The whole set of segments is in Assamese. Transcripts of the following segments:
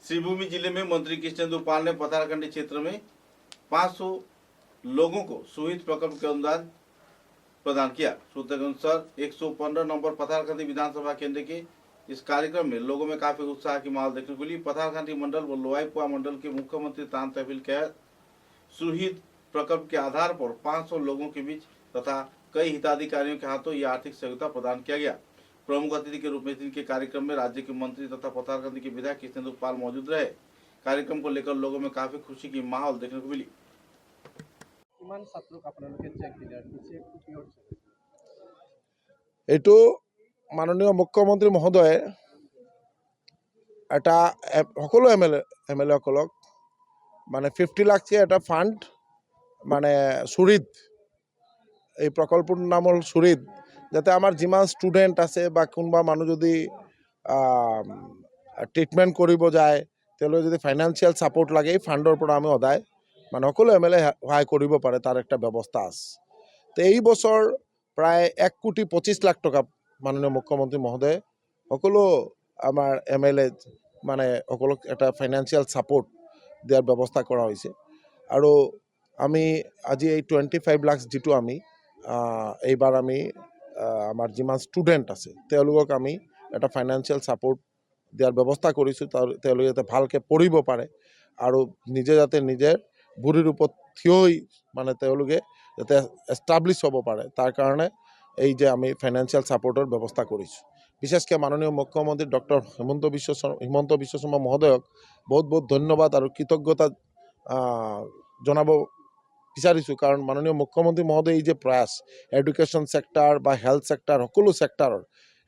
श्रीभूमि जिले में मंत्री कृष्णेंदु पाल ने पथारकंडी क्षेत्र में 500 लोगों को सुहित प्रकल्प के अनुदान प्रदान किया। सूत्रों के अनुसार 115 नंबर पथारकंडी विधानसभा केंद्र के इस कार्यक्रम में लोगों में काफी उत्साह की माहौल देखने को मिली। पथारकंडी मंडल व लोवाईपुआ मंडल के मुख्यमंत्री तान तहवील के सुहित प्रकल्प के आधार पर 500 लोगों के बीच तथा कई हिताधिकारियों के हाथों यह आर्थिक सहयोगिता प्रदान किया गया। प्रमुख अतिथि के रूप में इनके कार्यक्रम में राज्य के मंत्री तथा पथारकंडी के विधायक कृष्णेंदु पाल मौजूद रहे। कार्यक्रम को लेकर लोगों में काफी खुशी की माहौल देखने को मिली। एटू माननीय मुख्यमंत्री महोदय এটা সকলো এমএলএ সকলক মানে 50 লাখ এটা ফান্ড মানে সুরিত এই প্ৰকল্পৰ নাম হল সুৰিত, যাতে আমাৰ যিমান স্টুডেন্ট আছে বা কোনোবা মানুহ যদি ট্ৰিটমেন্ট কৰিব যায় তেওঁলোকে যদি ফাইনান্সিয়াল সাপোৰ্ট লাগে এই ফান্ডৰ পৰা আমি সদায় মানে সকলো এমএলএ সহায় কৰিব পাৰে, তাৰ একটা ব্যৱস্থা আছে। তো এই বছৰ প্ৰায় 1,25,00,000 টকা মাননীয় মুখ্যমন্ত্ৰী মহোদয় সকলো আমার এমএলএ মানে সকলক এটা ফাইনান্সিয়াল সাপোর্ট দিয়ার ব্যবস্থা করা হয়েছে। আর আমি আজি এই 25 লাখ যেটো আমি এইবার আমি আমার যিমান স্টুডেন্ট আছে তেওঁলোকক আমি এটা ফাইনান্সিয়াল সাপোর্ট দিয়ার ব্যবস্থা কৰিছোঁ, তেওঁলোকে যাতে ভালকে পঢ়িব পাৰে আৰু নিজে যাতে নিজেৰ ভৰিৰ ওপৰত থিয় হৈ মানে তেওঁলোকে যাতে এস্টাবলিশ হ'ব পাৰে, তাৰ কাৰণে এই যে আমি ফাইনান্সিয়াল সাপোৰ্টেৰ ব্যবস্থা কৰিছোঁ। বিশেষকৈ মাননীয় মুখ্যমন্ত্ৰী ডক্টৰ হিমন্ত বিশ্ব শৰ্মা মহোদয়ক বহুত বহুত ধন্যবাদ আৰ কৃতজ্ঞতা জানাব বিচাৰিছোঁ, কাৰণ মাননীয় মুখ্যমন্ত্ৰী মহোদয় এই যে প্ৰয়াস এডুকেশন সেক্টৰ বা হেলথ সেক্টৰ সকলো সেক্টৰৰ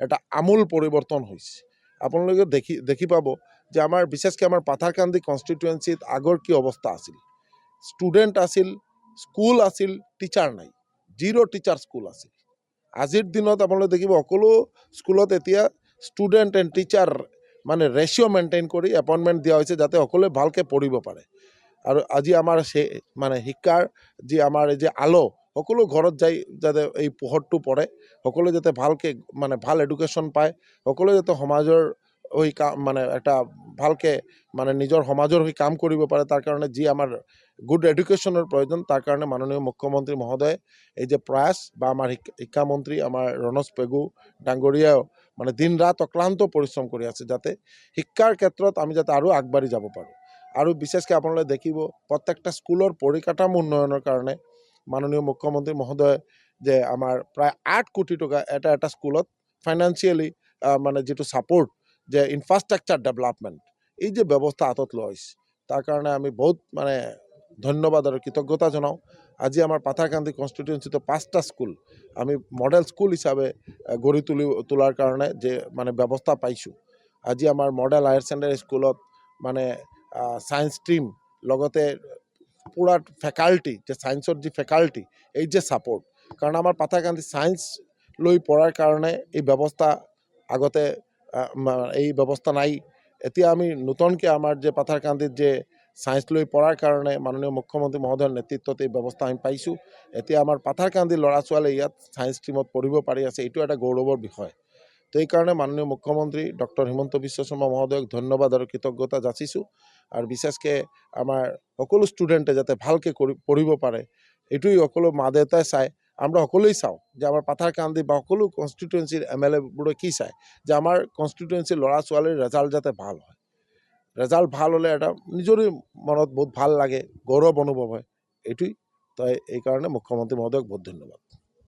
এটা আমূল পৰিৱৰ্তন হৈছে। আপোনালোকে দেখি পাব যে আমাৰ বিশেষকৈ আমাৰ পাথাৰকান্দি কনষ্টিটুৱেঞ্চিত আগৰ কি অৱস্থা আছিল, স্টুডেন্ট আছিল, স্কুল আছিল, টিচাৰ নাই, জিৰ' টিচাৰ স্কুল আছিল। আজিৰ দিনত আপোনালোকে দেখিব সকলো স্কুলত এতিয়া স্টুডেন্ট এণ্ড টিচাৰ মানে ৰেচিঅ' মেইনটেইন কৰি এপইণ্টমেণ্ট দিয়া হৈছে, যাতে সকলোৱে ভালকৈ পঢ়িব পাৰে। আৰু আজি আমাৰ মানে শিক্ষাৰ যি আমাৰ এই যে আলো সকলো ঘৰত যাই যাতে এই পোহৰটো পৰে, সকলোৱে যাতে ভালকৈ মানে ভাল এডুকেশ্যন পায়, সকলোৱে যাতে সমাজৰ হৈ কাম মানে এটা ভালকৈ মানে নিজৰ সমাজৰ হৈ কাম কৰিব পাৰে, তাৰ কাৰণে যি আমাৰ গুড এডুকেশ্যনৰ প্ৰয়োজন, তাৰ কাৰণে মাননীয় মুখ্যমন্ত্ৰী মহোদয় এই যে প্ৰয়াস বা আমাৰ শিক্ষামন্ত্ৰী আমাৰ ৰণোজ পেগু ডাঙৰীয়াও মানে দিন ৰাত অক্লান্ত পৰিশ্ৰম কৰি আছে, যাতে শিক্ষাৰ ক্ষেত্ৰত আমি যাতে আৰু আগবাঢ়ি যাব পাৰোঁ। আৰু বিশেষকৈ আপোনালোকে দেখিব প্ৰত্যেকটা স্কুলৰ পৰিকাঠামো উন্নয়নৰ কাৰণে মাননীয় মুখ্যমন্ত্ৰী মহোদয় যে আমাৰ প্ৰায় 8 কোটি টকা এটা স্কুলত ফাইনান্সিয়েলি মানে যেটো সাপোৰ্ট যে ইনফ্ৰাস্ট্ৰাকচাৰ ডেভেলপমেন্ট এই যে ব্যবস্থা হাতত লোৱা হৈছে, তাৰ কাৰণে আমি বহুত মানে ধন্যবাদ আৰু কৃতজ্ঞতা জনাওঁ। আজি আমাৰ পাথাৰকান্দি কনষ্টিটুৱেঞ্চিটো 5টা স্কুল আমি মডেল স্কুল হিচাপে গঢ়ি তোলাৰ কাৰণে যে মানে ব্যৱস্থা পাইছোঁ। আজি আমাৰ মডেল হায়াৰ ছেকেণ্ডাৰী স্কুলত মানে সায়েন্স স্ট্ৰিম লগতে পুৰা ফেকাল্টি যে সায়েন্সৰ যি ফেকাল্টি এই যে সাপোর্ট, কারণ আমার পাথারকান্দি সায়েন্স লৈ পড়ার কারণে এই ব্যবস্থা আগতে এই ব্যবস্থা নাই। এতিয়া আমি নতুনকৈ আমাৰ যে পাথাৰকান্দিত যে সায়েন্স লৈ পড়াৰ কাৰণে মাননীয় মুখ্যমন্ত্ৰী মহোদয়েৰ নেতৃত্বত এই ব্যবস্থা আমি পাইছোঁ। এতিয়া আমাৰ পাথাৰকান্দিৰ ল'ৰা ছোৱালীয়ে ইয়াত সায়েন্স স্ট্ৰিমত পঢ়িব পাৰি আছে, এইটো এটা গৌৰৱৰ বিষয়। তো এই কাৰণে মাননীয় মুখ্যমন্ত্ৰী ডক্টৰ হিমন্ত বিশ্ব শৰ্মা মহোদয়ক ধন্যবাদ আৰু কৃতজ্ঞতা যাচিছোঁ। আৰু বিশেষকৈ আমাৰ সকলো ষ্টুডেণ্টে যাতে ভালকৈ পঢ়িব পাৰে, এইটোই সকলো মা দেউতাই চায়, আমৰা সকলোই চাওঁ যে আমাৰ পাথাৰকান্দি বা সকলো কনষ্টিটুৱেঞ্চিৰ এমএলএবোৰে কি চায় যে আমাৰ কনষ্টিটুৱেঞ্চিৰ ল'ৰা ছোৱালীৰ ৰেজাল্ট যাতে ভাল হয়। ৰেজাল্ট ভাল হ'লে এটা নিজৰে মনত বহুত ভাল লাগে, গৌৰৱ অনুভৱ হয়, এইটোই। তো এই কাৰণে মুখ্যমন্ত্ৰী মহোদয়ক বহুত ধন্যবাদ।